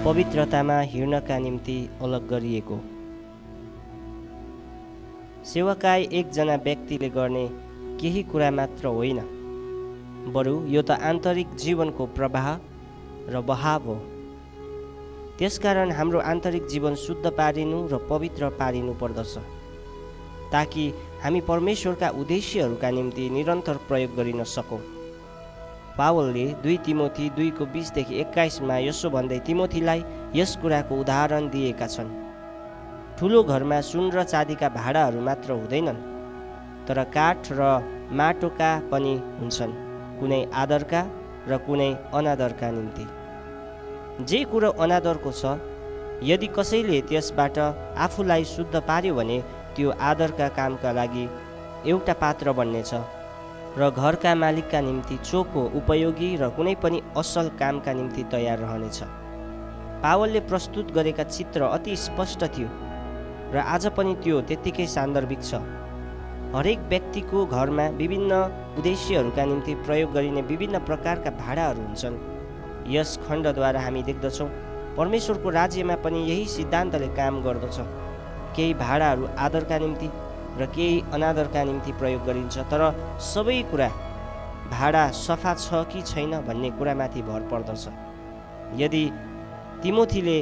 पवित्रतामा हिँड्नका निम्ति अलग गरिएको। सेवाकाई एकजना व्यक्तिले गर्ने केही कुरा मात्र होइन, बरु यो त आन्तरिक जीवनको प्रवाह र बहाव हो। त्यसकारण हाम्रो आन्तरिक जीवन शुद्ध पारिनु र पवित्र पारिनु पर्दछ, ताकि हामी परमेश्वरका उद्देश्यहरूका निम्ति निरन्तर प्रयोग गरिन सकौँ। पावलले 2 तिमोथी 2:20-21 यसो भन्दै तिमोथीलाई यस कुराको उदाहरण दिएका छन्। ठुलो घरमा सुन र चाँदीका भाँडाहरू मात्र हुँदैनन्, तर काठ र माटोका पनि हुन्छन्, कुनै आदरका र कुनै अनादरका निम्ति। जे कुरो अनादरको छ, यदि कसैले त्यसबाट आफूलाई शुद्ध पार्यो भने त्यो आदरका कामका लागि एउटा पात्र बन्नेछ र घरका मालिकका निम्ति चोखो, उपयोगी र कुनै पनि असल कामका निम्ति तयार रहनेछ। पावलले प्रस्तुत गरेका चित्र अति स्पष्ट थियो र आज पनि त्यो त्यत्तिकै सान्दर्भिक छ। हरेक व्यक्तिको घरमा विभिन्न उद्देश्यहरूका निम्ति प्रयोग गरिने विभिन्न प्रकारका भाँडाहरू हुन्छन्। यस खण्डद्वारा हामी देख्दछौँ परमेश्वरको राज्यमा पनि यही सिद्धान्तले काम गर्दछ। केही भाँडाहरू आदरका निम्ति र केही अनादरका निम्ति प्रयोग गरिन्छ, तर सबै कुरा भाँडा सफा छ कि छैन भन्ने कुरामाथि भर पर्दछ। यदि तिमोथीले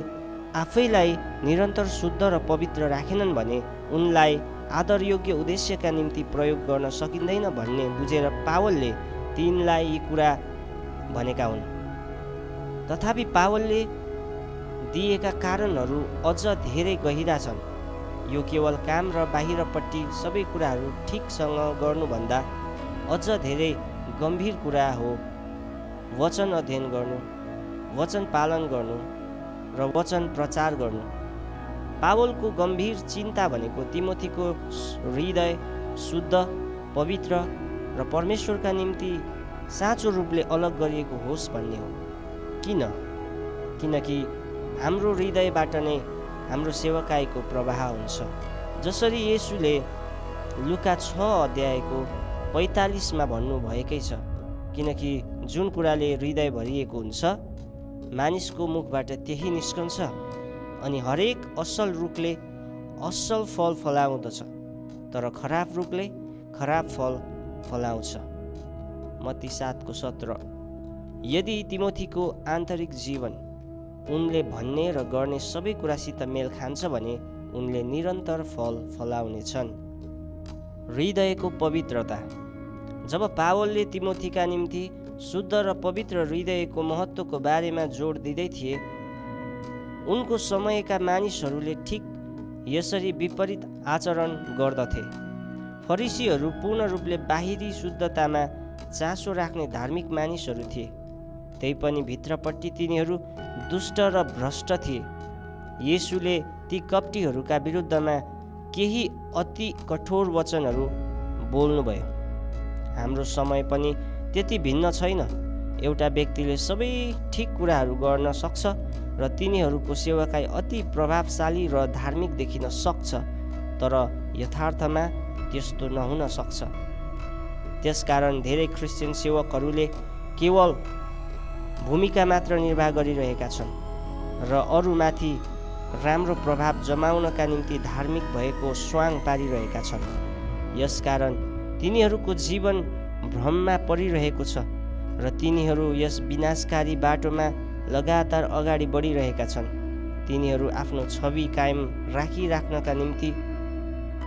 आफैलाई निरन्तर शुद्ध र पवित्र राखेनन् भने उनलाई आदरयोग्य उद्देश्यका निम्ति प्रयोग गर्न सकिँदैन भन्ने बुझेर पावलले तिनलाई यी कुरा भनेका हुन्। तथापि पावलले दिएका कारणहरू अझ धेरै गहिरा छन्। यो केवल काम र बाहिरपट्टि सबै कुराहरू ठिकसँग गर्नुभन्दा अझ धेरै गम्भीर कुरा हो। वचन अध्ययन गर्नु, वचन पालन गर्नु र वचन प्रचार गर्नु। पावलको गम्भीर चिन्ता भनेको तिमोथीको हृदय शुद्ध, पवित्र र परमेश्वरका निम्ति साँचो रूपले अलग गरिएको होस् भन्ने हो। किनकि हाम्रो हृदयबाट नै हाम्रो सेवकाईको प्रवाह हुन्छ। जसरी येशूले लुका 6:45 भन्नुभएकै छ, किनकि जुन कुराले हृदय भरिएको हुन्छ मानिसको मुखबाट त्यही निस्कन्छ, अनि हरेक असल रुखले असल फल फलाउँदछ, तर खराब रुखले खराब फल फलाउँछ। मत्ती 7:17। यदि तिमोथीको आन्तरिक जीवन उनले भन्ने र गर्ने सबै कुरासित मेल खान्छ भने उनले निरन्तर फल फलाउनेछन्। हृदयको पवित्रता। जब पावलले तिमोथीका निम्ति शुद्ध र पवित्र हृदयको महत्त्वको बारेमा जोड दिँदै थिए, उनको समयका मानिसहरूले ठिक यसरी विपरीत आचरण गर्दथे। फरिसीहरू पूर्ण रूपले बाहिरी शुद्धतामा चासो राख्ने धार्मिक मानिसहरू थिए, त्यही पनि भित्रपट्टि तिनीहरू दुष्ट र भ्रष्ट थिए। येशूले ती कपटीहरूका विरुद्धमा केही अति कठोर वचनहरू बोल्नुभयो। हाम्रो समय पनि त्यति भिन्न छैन। एउटा व्यक्तिले सबै ठिक कुराहरू गर्न सक्छ र तिनीहरूको सेवाकाई अति प्रभावशाली र धार्मिक देखिन सक्छ, तर यथार्थमा त्यस्तो नहुन सक्छ। त्यसकारण धेरै क्रिस्चियन सेवकहरूले केवल भूमिका मात्र निर्वाह गरिरहेका छन् र अरूमाथि राम्रो प्रभाव जमाउनका निम्ति धार्मिक भएको स्वाङ पारिरहेका छन्। यसकारण तिनीहरूको जीवन भ्रममा परिरहेको छ र तिनीहरू यस विनाशकारी बाटोमा लगातार अगाडि बढिरहेका छन्। तिनीहरू आफ्नो छवि कायम राखिराख्नका निम्ति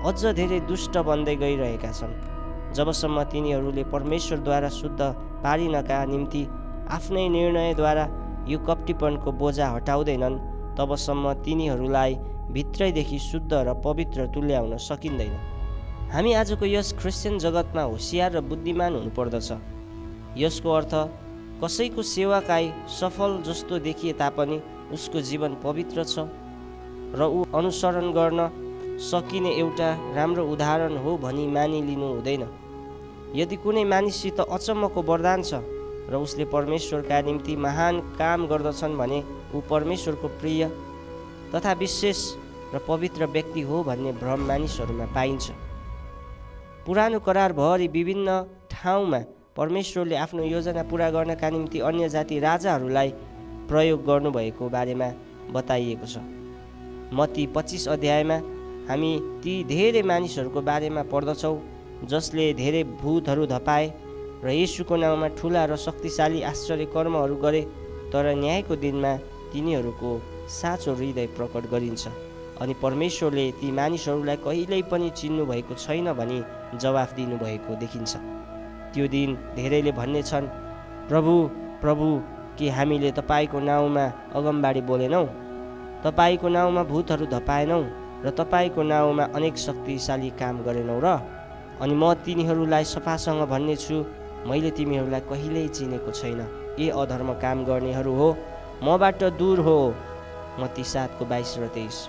अझ धेरै दुष्ट बन्दै गइरहेका छन्। जबसम्म तिनीहरूले परमेश्वरद्वारा शुद्ध पारिनका निम्ति आफ्नै निर्णयद्वारा यो कपटीपनको बोझा हटाउँदैनन्, तबसम्म तिनीहरूलाई भित्रैदेखि शुद्ध र पवित्र तुल्याउन सकिँदैन। हामी आजको यस क्रिस्चियन जगतमा होसियार र बुद्धिमान हुनुपर्दछ। यसको अर्थ कसैको सेवाकाई सफल जस्तो देखिए तापनि उसको जीवन पवित्र छ र ऊ अनुसरण गर्न सकिने एउटा राम्रो उदाहरण हो भनी मानिलिनु हुँदैन। यदि कुनै मानिससित अचम्मको वरदान छ र उसले परमेश्वरका निम्ति महान काम गर्दछन् भने ऊ परमेश्वरको प्रिय तथा विशेष र पवित्र व्यक्ति हो भन्ने भ्रम मानिसहरूमा पाइन्छ। पुरानो करारभरि विभिन्न ठाउँमा परमेश्वरले आफ्नो योजना पूरा गर्नका निम्ति अन्य जाति राजाहरूलाई प्रयोग गर्नुभएको बारेमा बताइएको छ। मत्ती 25 अध्यायमा हामी ती धेरै मानिसहरूको बारेमा पढ्दछौँ जसले धेरै भूतहरू धपाए र येशूको नाउँमा ठुला र शक्तिशाली आश्चर्य कर्महरू गरे, तर न्यायको दिनमा तिनीहरूको साँचो हृदय प्रकट गरिन्छ अनि परमेश्वरले ती मानिसहरूलाई कहिल्यै पनि चिन्नु भएको छैन भनी जवाफ दिनुभएको देखिन्छ। त्यो दिन धेरैले भन्नेछन्, प्रभु प्रभु, के हामीले तपाईँको नाउँमा अगमबाडी बोलेनौँ, तपाईँको नाउँमा भूतहरू धपाएनौँ र तपाईँको नाउँमा अनेक शक्तिशाली काम गरेनौँ र? अनि म तिनीहरूलाई सफासँग भन्नेछु, मैले तिमीहरूलाई कहिल्यै चिनेको छैन। ए अधर्म काम गर्नेहरू हो, मबाट दूर हो। मत्ती 7:22 र 23।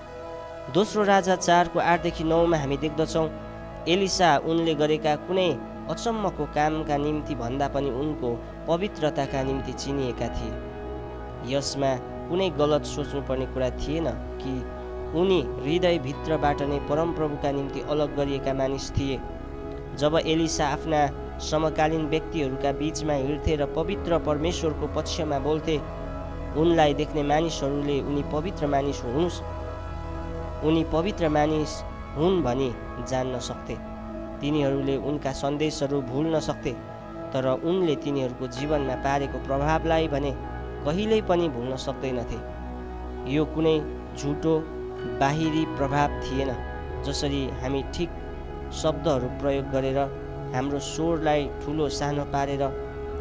दोस्रो राजा 4:8-9 हामी देख्दछौँ, एलिसा उनले गरेका कुनै अचम्मको कामका निम्ति भन्दा पनि उनको पवित्रताका निम्ति चिनिएका थिए। यसमा कुनै गलत सोच्नुपर्ने कुरा थिएन कि उनी हृदयभित्रबाट नै परमप्रभुका निम्ति अलग गरिएका मानिस थिए। जब एलिसा आफ्ना समकालीन व्यक्तिहरूका बीचमा हिँड्थे र पवित्र परमेश्वरको पक्षमा बोल्थे, उनलाई देख्ने मानिसहरूले उनी पवित्र मानिस हुन् भनी जान्न सक्थे। तिनीहरूले उनका सन्देशहरू भुल्न सक्थे, तर उनले तिनीहरूको जीवनमा पारेको प्रभावलाई भने कहिल्यै पनि भुल्न सक्दैनथे। यो कुनै झुटो बाहिरी प्रभाव थिएन। जसरी हामी ठिक शब्दहरू प्रयोग गरेर हाम्रो स्वरलाई ठुलो सानो पारेर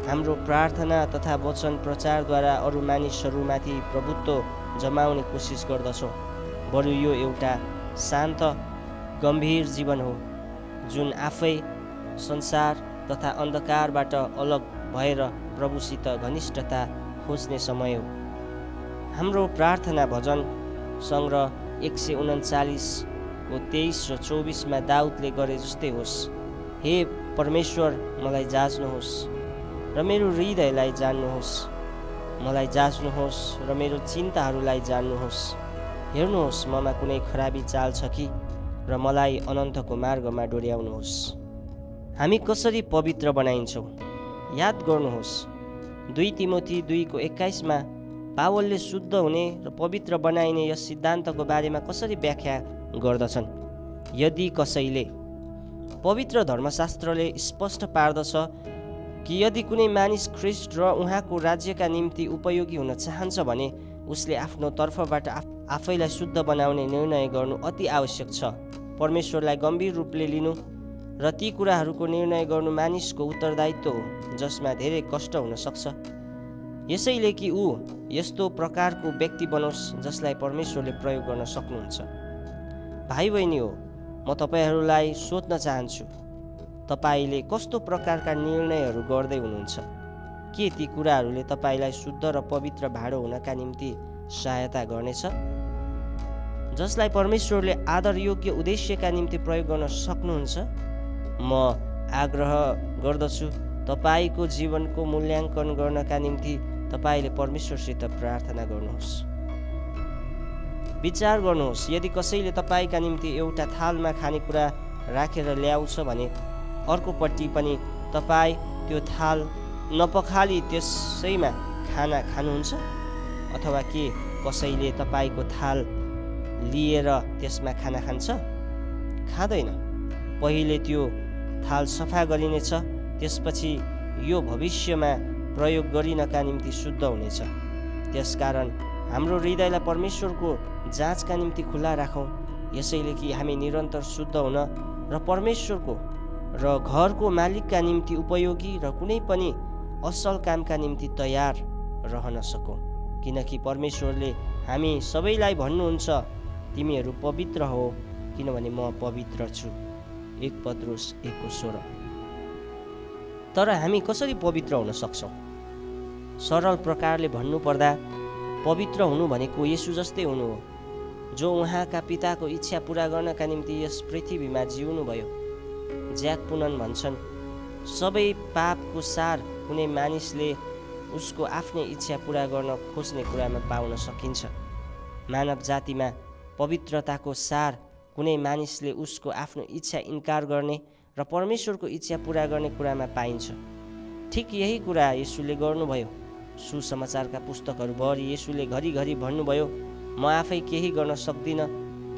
हाम्रो प्रार्थना तथा वचन प्रचारद्वारा अरू मानिसहरूमाथि प्रभुत्व जमाउने कोसिस गर्दछौँ, बरु यो एउटा शान्त गम्भीर जीवन हो जुन आफै संसार तथा अन्धकारबाट अलग भएर प्रभुसित घनिष्ठता खोज्ने समय हो। हाम्रो प्रार्थना भजन सङ्ग्रह 139:23 र 24 दाउदले गरे जस्तै होस्। हे परमेश्वर, मलाई जाँच्नुहोस् र मेरो हृदयलाई जान्नुहोस्, मलाई जाँच्नुहोस् र मेरो चिन्ताहरूलाई जान्नुहोस्। हेर्नुहोस् ममा कुनै खराबी चाल छ कि, र मलाई अनन्तको मार्गमा डोर्याउनुहोस्। हामी कसरी पवित्र बनाइन्छौँ? याद गर्नुहोस्, 2 तिमोथी 2:21 पावलले शुद्ध हुने र पवित्र बनाइने यस सिद्धान्तको बारेमा कसरी व्याख्या गर्दछन्। यदि कसैले, पवित्र धर्मशास्त्रले स्पष्ट पार्दछ कि यदि कुनै मानिस ख्रिस्ट र उहाँको राज्यका निम्ति उपयोगी हुन चाहन्छ भने उसले आफ्नो तर्फबाट आफैलाई शुद्ध बनाउने निर्णय गर्नु अति आवश्यक छ। परमेश्वरलाई गम्भीर रूपले लिनु र ती कुराहरूको निर्णय गर्नु मानिसको उत्तरदायित्व हो जसमा धेरै कष्ट हुन सक्छ। यसैले कि ऊ यस्तो प्रकारको व्यक्ति बनोस् जसलाई परमेश्वरले प्रयोग गर्न सक्नुहुन्छ। भाइ बहिनी हो, म तपाईँहरूलाई सोध्न चाहन्छु, तपाईँले कस्तो प्रकारका निर्णयहरू गर्दै हुनुहुन्छ? के ती कुराहरूले तपाईँलाई शुद्ध र पवित्र भाँडो हुनका निम्ति सहायता गर्नेछ जसलाई परमेश्वरले आदर योग्य उद्देश्यका निम्ति प्रयोग गर्न सक्नुहुन्छ? म आग्रह गर्दछु, तपाईँको जीवनको मूल्याङ्कन गर्नका निम्ति तपाईँले परमेश्वरसित प्रार्थना गर्नुहोस्। विचार गर्नुहोस्, यदि कसैले तपाईँका निम्ति एउटा थालमा खानेकुरा राखेर ल्याउँछ भने अर्कोपट्टि पनि तपाईँ त्यो थाल नपखाली त्यसैमा खाना खानुहुन्छ? अथवा के कसैले तपाईँको थाल लिएर त्यसमा खाना खान्छ? खाँदैन। पहिले त्यो थाल सफा गरिनेछ, त्यसपछि यो भविष्यमा प्रयोग गरिनका निम्ति शुद्ध हुनेछ। त्यसकारण हाम्रो हृदयलाई परमेश्वरको जाँचका निम्ति खुला राखौँ, यसैले कि हामी निरन्तर शुद्ध हुन र परमेश्वरको र घरको मालिकका निम्ति उपयोगी र कुनै पनि असल कामका निम्ति तयार रहन सकौँ। किनकि परमेश्वरले हामी सबैलाई भन्नुहुन्छ, तिमीहरू पवित्र हो किनभने म पवित्र छु। 1 पत्रुस 1:16। तर हामी कसरी पवित्र हुन सक्छौँ? सरल प्रकारले भन्नुपर्दा पवित्र हुनु भनेको येशू जस्तै हुनु हो, जो उहाँका पिताको इच्छा पुरा गर्नका निम्ति यस पृथ्वीमा जिउनुभयो। ज्याक पुनन भन्छन्, सबै पापको सार कुनै मानिसले उसको आफ्नै इच्छा पुरा गर्न खोज्ने कुरामा पाउन सकिन्छ। मानव जातिमा पवित्रताको सार कुनै मानिसले उसको आफ्नो इच्छा इन्कार गर्ने र परमेश्वरको इच्छा पुरा गर्ने कुरामा पाइन्छ। ठिक यही कुरा येशूले गर्नुभयो। सुसमाचारका पुस्तकहरूभरि येशूले घरिघरि भन्नुभयो, म आफै केही गर्न सक्दिनँ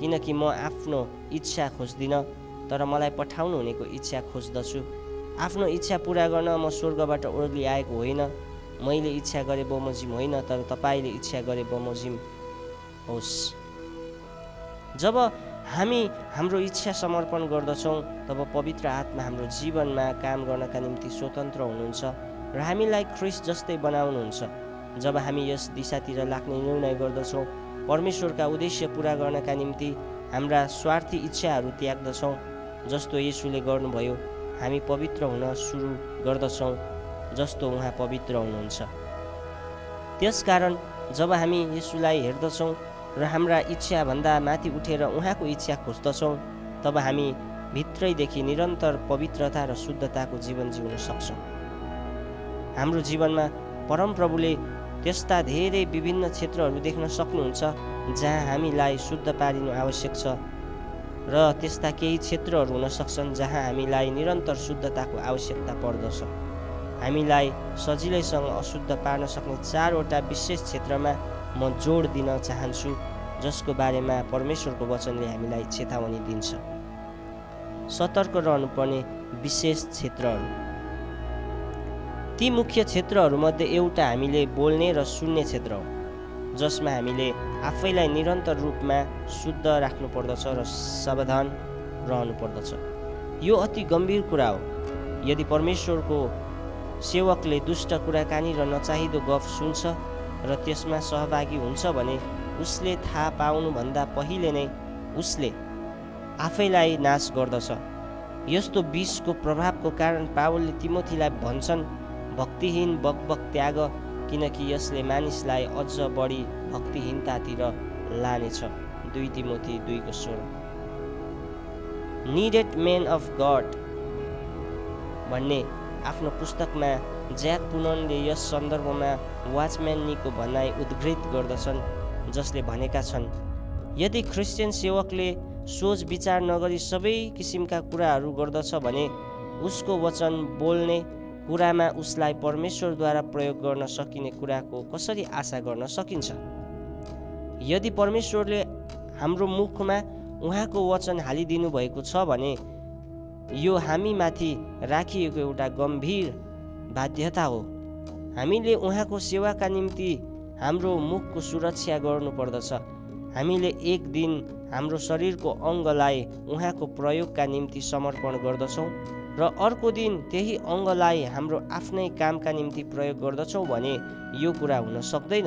किनकि म आफ्नो इच्छा खोज्दिनँ, तर मलाई पठाउनु हुनेको इच्छा खोज्दछु। आफ्नो इच्छा पुरा गर्न म स्वर्गबाट ओर्ली आएको होइन। मैले इच्छा गरे बमोजिम होइन, तर तपाईँले इच्छा गरे बमोजिम होस्। जब हामी हाम्रो इच्छा समर्पण गर्दछौँ तब पवित्र आत्मा हाम्रो जीवनमा काम गर्नका निम्ति स्वतन्त्र हुनुहुन्छ र हामीलाई ख्रिस्ट जस्तै बनाउनुहुन्छ। जब हामी यस दिशातिर लाग्ने निर्णय गर्दछौँ, परमेश्वरका उद्देश्य पुरा गर्नका निम्ति हाम्रा स्वार्थी इच्छाहरू त्याग्दछौँ, जस्तो येशूले गर्नुभयो, हामी पवित्र हुन सुरु गर्दछौँ जस्तो उहाँ पवित्र हुनुहुन्छ। त्यसकारण जब हामी येशूलाई हेर्दछौँ र हाम्रा इच्छाभन्दा माथि उठेर उहाँको इच्छा खोज्दछौँ, तब हामी भित्रैदेखि निरन्तर पवित्रता र शुद्धताको जीवन जिउन सक्छौँ। हाम्रो जीवनमा परमप्रभुले त्यस्ता धेरै विभिन्न क्षेत्रहरू देख्न सक्नुहुन्छ जहाँ हामीलाई शुद्ध पारिनु आवश्यक छ, र त्यस्ता केही क्षेत्रहरू हुन सक्छन् जहाँ हामीलाई निरन्तर शुद्धताको आवश्यकता पर्दछ। हामीलाई सजिलैसँग अशुद्ध पार्न सक्ने 4वटा विशेष क्षेत्रमा म जोड दिन चाहन्छु, जसको बारेमा परमेश्वरको वचनले हामीलाई चेतावनी दिन्छ। सतर्क रहनुपर्ने विशेष क्षेत्रहरू। ती मुख्य क्षेत्रहरूमध्ये एउटा हामीले बोल्ने र सुन्ने क्षेत्र हो, जसमा हामीले आफैलाई निरन्तर रूपमा शुद्ध राख्नुपर्दछ र सावधान रहनुपर्दछ। यो अति गम्भीर कुरा हो। यदि परमेश्वरको सेवकले दुष्ट कुराकानी र नचाहिदो गफ सुन्छ र त्यसमा सहभागी हुन्छ भने उसले थाहा पाउनुभन्दा पहिले नै उसले आफैलाई नाश गर्दछ। यस्तो विषको प्रभावको कारण पावलले तिमोथीलाई भन्छन्, भक्तिहीन बकबक त्याग, किनकि यसले मानिसलाई अझ बढी भक्तिहीनतातिर लानेछ। 2 Timothy 2:16। Needed men of God भन्ने आफ्नो पुस्तकमा ज्याक पुननले यस सन्दर्भमा वाचम्यान नीको भनाइ उद्धृत गर्दछन्, जसले भनेका छन्, यदि क्रिस्चियन सेवकले सोच विचार नगरी सबै किसिमका कुराहरू गर्दछ भने उसको वचन बोल्ने कुरामा उसलाई परमेश्वरद्वारा प्रयोग गर्न सकिने कुराको कसरी आशा गर्न सकिन्छ? यदि परमेश्वरले हाम्रो मुखमा उहाँको वचन हालिदिनु भएको छ भने यो हामीमाथि राखिएको एउटा गम्भीर बाध्यता हो। हामीले उहाँको सेवाका निम्ति हाम्रो मुखको सुरक्षा गर्नुपर्दछ। हामीले एक दिन हाम्रो शरीरको अङ्गलाई उहाँको प्रयोगका निम्ति समर्पण गर्दछौँ र अर्को दिन त्यही अङ्गलाई हाम्रो आफ्नै कामका निम्ति प्रयोग गर्दछौँ भने यो कुरा हुन सक्दैन।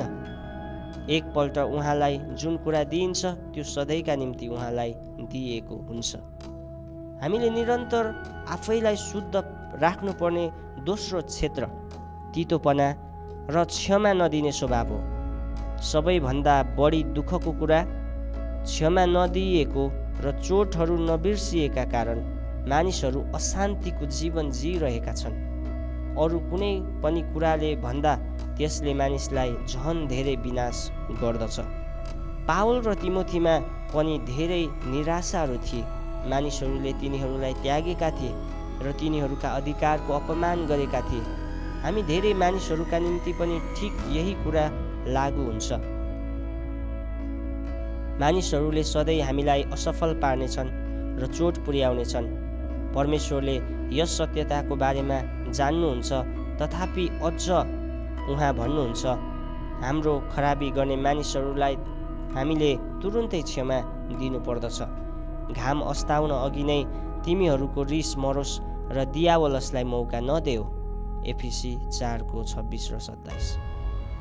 एकपल्ट उहाँलाई जुन कुरा दिइन्छ त्यो सधैँका निम्ति उहाँलाई दिएको हुन्छ। हामीले निरन्तर आफैलाई शुद्ध राख्नुपर्ने दोस्रो क्षेत्र तीतोपना र क्षमा नदिने स्वभाव हो। सबैभन्दा बढी दुःखको कुरा क्षमा नदिएको र चोटहरू नबिर्सिएका कारण मानिसहरू अशान्तिको जीवन जिइरहेका छन्। अरू कुनै पनि कुराले भन्दा त्यसले मानिसलाई झन धेरै विनाश गर्दछ। पावल र तिमोथीमा पनि धेरै निराशाहरू थिए। मानिसहरूले तिनीहरूलाई त्यागेका थिए र तिनीहरूका अधिकारको अपमान गरेका थिए। हामी धेरै मानिसहरूका निम्ति पनि ठिक यही कुरा लागू हुन्छ। मानिसहरूले सधैँ हामीलाई असफल पार्नेछन् र चोट पुर्याउनेछन्। परमेश्वरले यस सत्यताको बारेमा जान्नुहुन्छ, तथापि अझ उहाँ भन्नुहुन्छ, हाम्रो खराबी गर्ने मानिसहरूलाई हामीले तुरुन्तै क्षमा दिनुपर्दछ। घाम अस्ताउन अघि नै तिमीहरूको रिस मरोस् र दियावलसलाई मौका नदेऊ। एफिसी 4:26-27।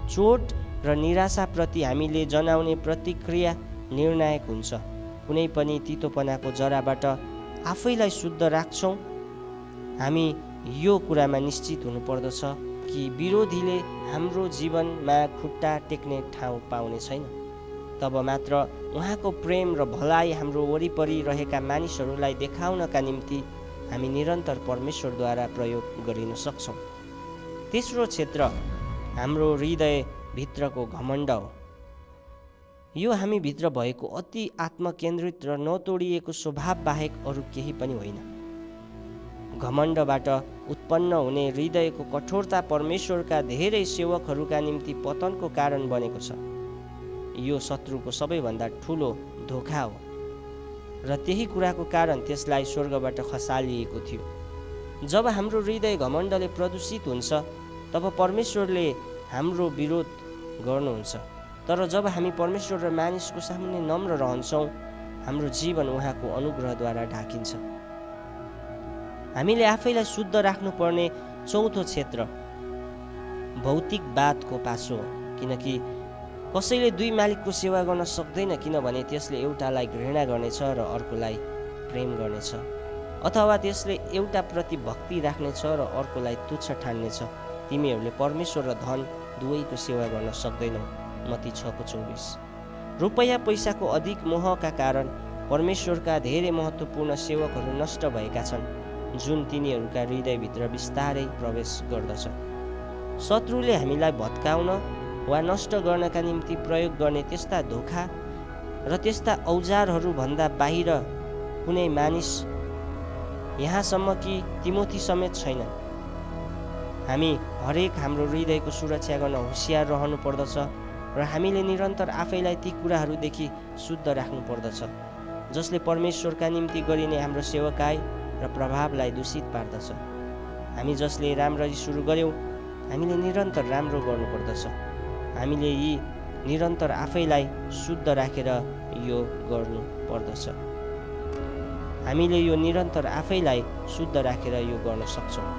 चोट र निराशाप्रति हामीले जनाउने प्रतिक्रिया निर्णायक हुन्छ। कुनै पनि तीतोपनाको जराबाट आफैलाई शुद्ध राख्छौँ। हामी यो कुरामा निश्चित हुनुपर्दछ कि विरोधीले हाम्रो जीवनमा खुट्टा टेक्ने ठाउँ पाउने छैन। तब मात्र उहाँको प्रेम र भलाइ हाम्रो वरिपरि रहेका मानिसहरूलाई देखाउनका निम्ति हामी निरन्तर परमेश्वरद्वारा प्रयोग गरिन सक्छौँ। तेस्रो क्षेत्र हाम्रो हृदयभित्रको घमण्ड हो। यो हामी भित्र भएको अति आत्मकेन्द्रित र नतोडिएको स्वभाव बाहेक अरू केही पनि होइन। घमण्डबाट उत्पन्न हुने हृदयको कठोरता परमेश्वरका धेरै सेवकहरूका निम्ति पतनको कारण बनेको छ। यो शत्रुको सबैभन्दा ठुलो धोखा हो र त्यही कुराको कारण त्यसलाई स्वर्गबाट खसालिएको थियो। जब हाम्रो हृदय घमण्डले प्रदूषित हुन्छ तब परमेश्वरले हाम्रो विरोध गर्नुहुन्छ। तर जब हामी परमेश्वर र मानिसको सामुन्ने नम्र रहन्छौँ, हाम्रो जीवन उहाँको अनुग्रहद्वारा ढाकिन्छ। हामीले आफैलाई शुद्ध राख्नुपर्ने चौथो क्षेत्र भौतिकवादको पासो हो, किनकि कसैले दुई मालिकको सेवा गर्न सक्दैन, किनभने त्यसले एउटालाई घृणा गर्नेछ र अर्कोलाई प्रेम गर्नेछ, अथवा त्यसले एउटा प्रति भक्ति राख्नेछ र अर्कोलाई तुच्छ ठान्नेछ। तिमीहरूले परमेश्वर र धन दुवैको सेवा गर्न सक्दैनौ। मत्ती 6:24। रुपैयाँ पैसाको अधिक मोहका कारण परमेश्वरका धेरै महत्त्वपूर्ण सेवकहरू नष्ट भएका छन्, जुन तिनीहरूका हृदयभित्र बिस्तारै प्रवेश गर्दछ। शत्रुले हामीलाई भत्काउन वा नष्ट गर्नका निम्ति प्रयोग गर्ने त्यस्ता धोखा र त्यस्ता औजारहरू भन्दा बाहिर कुनै मानिस, यहाँसम्म कि तिमोथी समेत छैनन्। हामी हरेक हाम्रो हृदयको सुरक्षा गर्न होसियार रहनु पर्दछ र हामीले निरन्तर आफैलाई ती कुराहरूदेखि शुद्ध राख्नु पर्दछ जसले परमेश्वरका निम्ति गरिने हाम्रो सेवकाई र प्रभावलाई दूषित पार्दछ। हामी जसले राम्ररी सुरु गर्यौँ, हामीले निरन्तर राम्रो गर्नुपर्दछ। हामीले यी निरन्तर आफैलाई शुद्ध राखेर यो गर्नु पर्दछ। हामीले यो निरन्तर आफैलाई शुद्ध राखेर यो गर्न सक्छौँ।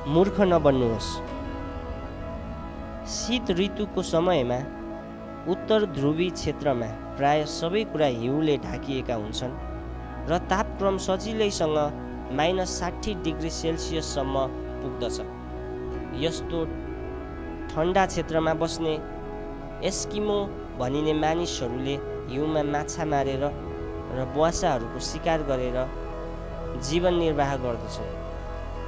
मूर्ख नबन्नुहोस्। शीत ऋतुको समयमा उत्तर ध्रुवी क्षेत्रमा प्राय सबै कुरा हिउँले ढाकिएका हुन्छन् र तापक्रम सजिलैसँग -60°C पुग्दछ। यस्तो ठन्डा क्षेत्रमा बस्ने एस्किमो भनिने मानिसहरूले हिउँमा माछा मारेर र ब्वासाहरूको शिकार गरेर जीवन निर्वाह गर्दछन्।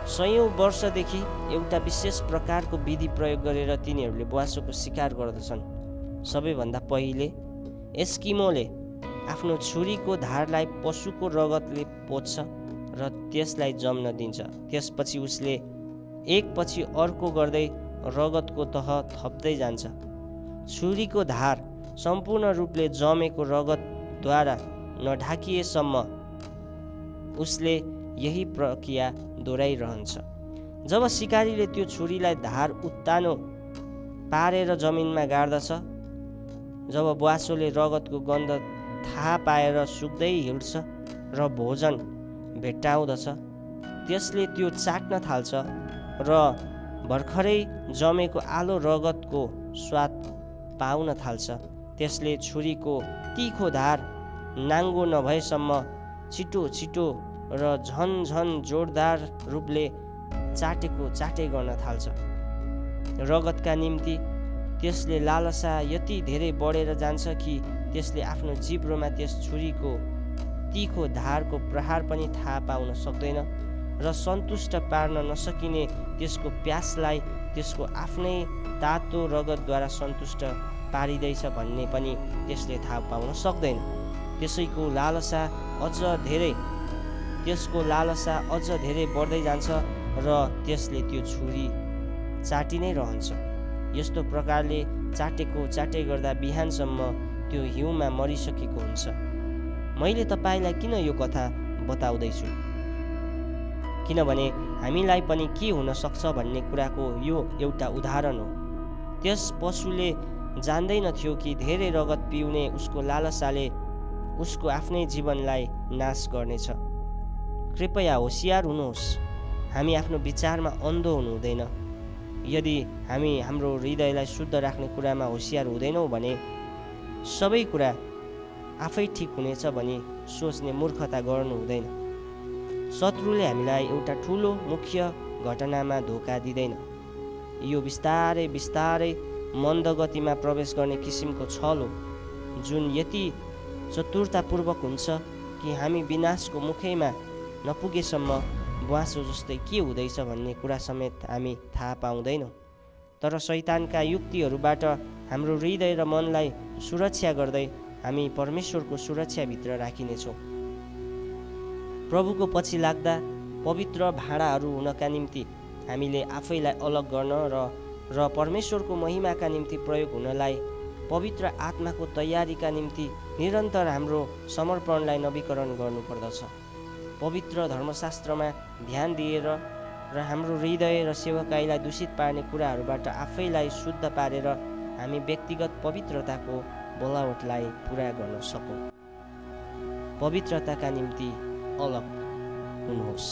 सयौँ वर्षदेखि एउटा विशेष प्रकारको विधि प्रयोग गरेर तिनीहरूले ब्वासोको शिकार गर्दछन्। सबैभन्दा पहिले एस्किमोले आफ्नो छुरीको धारलाई पशुको रगतले पोच्छ र त्यसलाई जम्न दिन्छ। त्यसपछि उसले एकपछि अर्को गर्दै रगतको तह थप्दै जान्छ। छुरीको धार सम्पूर्ण रूपले जमेको रगतद्वारा नढाकिएसम्म उसले यही प्रक्रिया दोहोऱ्याइरहन्छ। जब शिकारीले त्यो छुरीलाई धार उत्तानो पारेर जमिनमा गाड्दछ, जब ब्वासोले रगतको गन्ध थाहा पाएर सुक्दै हिँड्छ र भोजन भेट्टाउँदछ, त्यसले त्यो चाट्न थाल्छ र भर्खरै जमेको आलो रगतको स्वाद पाउन थाल्छ। त्यसले छुरीको तीखो धार नाङ्गो नभएसम्म छिटो छिटो र झन झन जोरदार रूपले चाटै गर्न थाल्छ। रगतका निम्ति त्यसले लालसा यति धेरै बढेर जान्छ कि त्यसले आफ्नो जिब्रोमा त्यस छुरीको तीखो धारको प्रहार पनि थाहा पाउन सक्दैन र सन्तुष्ट पार्न नसकिने त्यसको प्यासलाई त्यसको आफ्नै तातो रगतद्वारा सन्तुष्ट पारिँदैछ भन्ने पनि त्यसले थाहा पाउन सक्दैन। त्यसको लालसा अझ धेरै बढ्दै जान्छ र त्यसले त्यो छुरी चाटी नै रहन्छ। यस्तो प्रकारले चाटै गर्दा बिहानसम्म त्यो हिउँमा मरिसकेको हुन्छ। मैले तपाईँलाई किन यो कथा बताउँदैछु, किनभने हामीलाई पनि के हुन सक्छ भन्ने कुराको यो एउटा उदाहरण हो। त्यस पशुले जान्दैनथ्यो कि धेरै रगत पिउने उसको लालसाले उसको आफ्नै जीवनलाई नाश गर्नेछ। कृपया होसियार हुनुहोस्। हामी आफ्नो विचारमा अन्धो हुनु हुँदैन। यदि हामी हाम्रो हृदयलाई शुद्ध राख्ने कुरामा होसियार हुँदैनौँ भने सबै कुरा आफै ठिक हुनेछ भनी सोच्ने मूर्खता गर्नु हुँदैन। शत्रुले हामीलाई एउटा ठुलो मुख्य घटनामा धोका दिँदैन। यो बिस्तारै बिस्तारै मन्द गतिमा प्रवेश गर्ने किसिमको छल हो, जुन यति चतुरतापूर्वक हुन्छ कि हामी विनाशको मुखैमा नपुगेसम्म ब्वासो जस्तै के हुँदैछ भन्ने कुरा समेत हामी थाहा पाउँदैनौँ। तर शैतानका युक्तिहरूबाट हाम्रो हृदय र मनलाई सुरक्षा गर्दै हामी परमेश्वरको सुरक्षाभित्र राखिनेछौँ। प्रभुको पछि लाग्दा पवित्र भाँडाहरू हुनका निम्ति हामीले आफैलाई अलग गर्न र परमेश्वरको महिमाका निम्ति प्रयोग हुनलाई पवित्र आत्माको तयारीका निम्ति निरन्तर हाम्रो समर्पणलाई नवीकरण गर्नुपर्दछ। पवित्र धर्मशास्त्रमा ध्यान दिएर र हाम्रो हृदय र सेवकाईलाई दूषित पार्ने कुराहरूबाट आफैलाई शुद्ध पारेर हामी व्यक्तिगत पवित्रताको बोलावटलाई पुरा गर्न सकौँ। पवित्रताका निम्ति अलग हुनुहोस्।